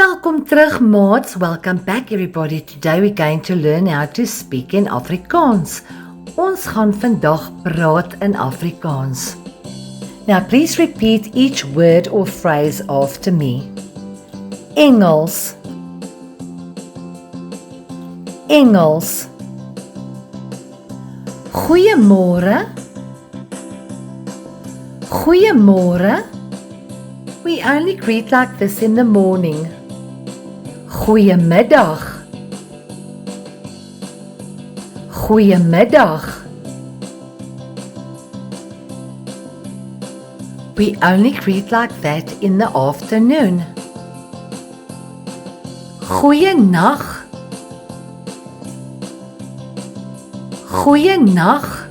Welkom terug, maats. Welcome back, everybody. Today we're going to learn how to speak in Afrikaans. Ons gaan vandag praat in Afrikaans. Now, please repeat each word or phrase after me. Engels. Engels. Goeiemôre. Goeiemôre. We only greet like this in the morning. Goeiemiddag. Goeiemiddag. We only greet like that in the afternoon. Goeienag. Goeienag.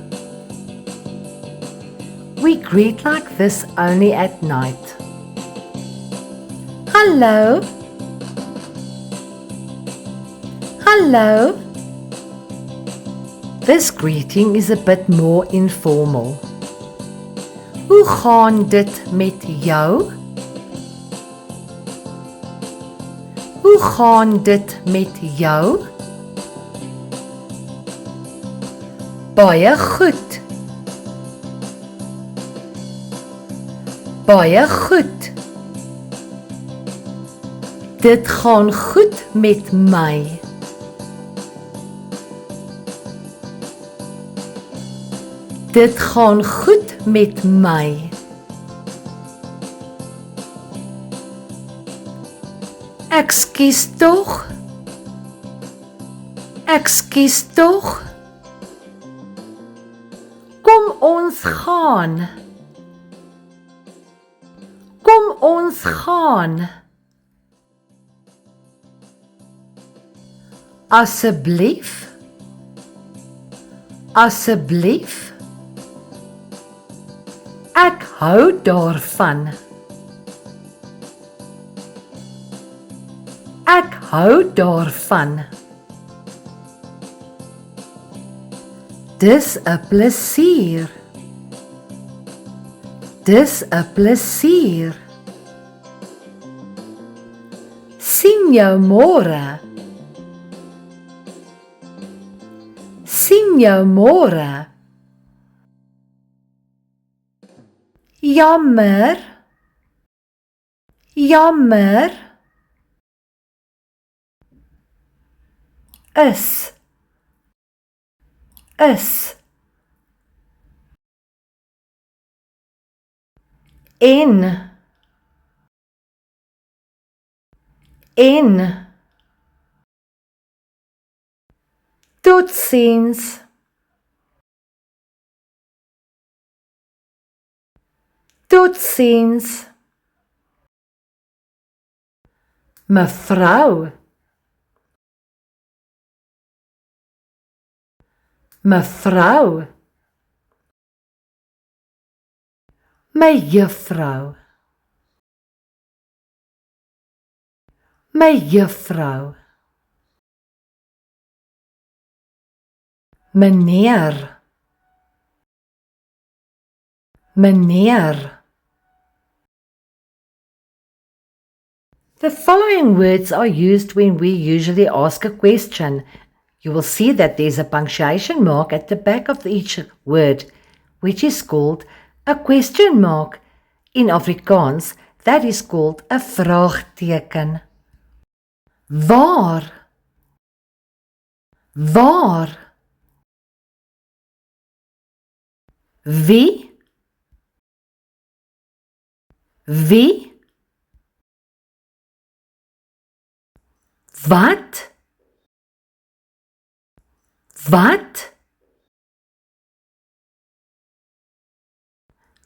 We greet like this only at night. Hallo. Hallo. This greeting is a bit more informal. Hoe gaan dit met jou? Hoe gaan dit met jou? Baie goed. Baie goed. Dit gaan goed met my. Dit gaan goed met my. Ekskuus tog. Ekskuus tog. Kom ons gaan. Kom ons gaan. Asseblief. Asseblief. Ek hou daarvan. Ek hou daarvan. Dis 'n plesier. Dis 'n plesier. Sien jou môre. Sien jou môre. Jammer. Jammer. Is. Is. En. En. Totsiens. Totsiens. Mevrou. Mevrou. Mejuffrou. Mejuffrou. Meneer. Meneer. The following words are used when we usually ask a question. You will see that there's a punctuation mark at the back of each word, which is called a question mark. In Afrikaans, that is called a vraagteken. Waar? Waar? Wie? Wie? Wat? Wat?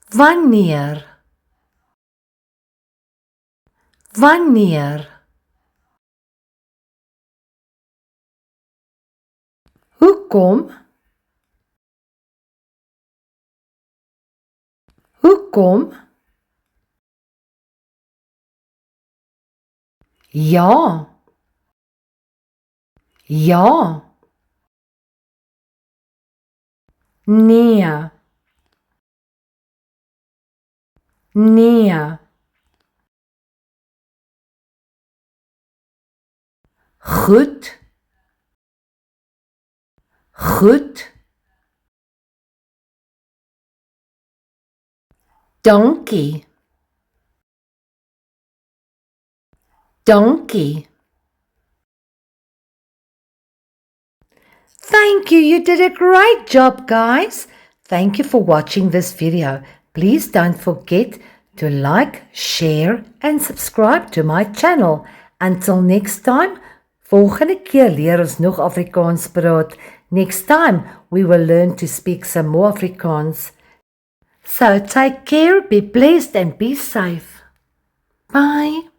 Wanneer? Wanneer? Hoekom? Hoekom? Ja. Ja. Nee. Nee. Goed. Goed. Dankie. Dankie. Thank you. You did a great job, guys. Thank you for watching this video. Please don't forget to like, share and subscribe to my channel. Until next time, volgende keer leer ons nog Afrikaans praat. Next time, we will learn to speak some more Afrikaans. So take care, be blessed and be safe. Bye.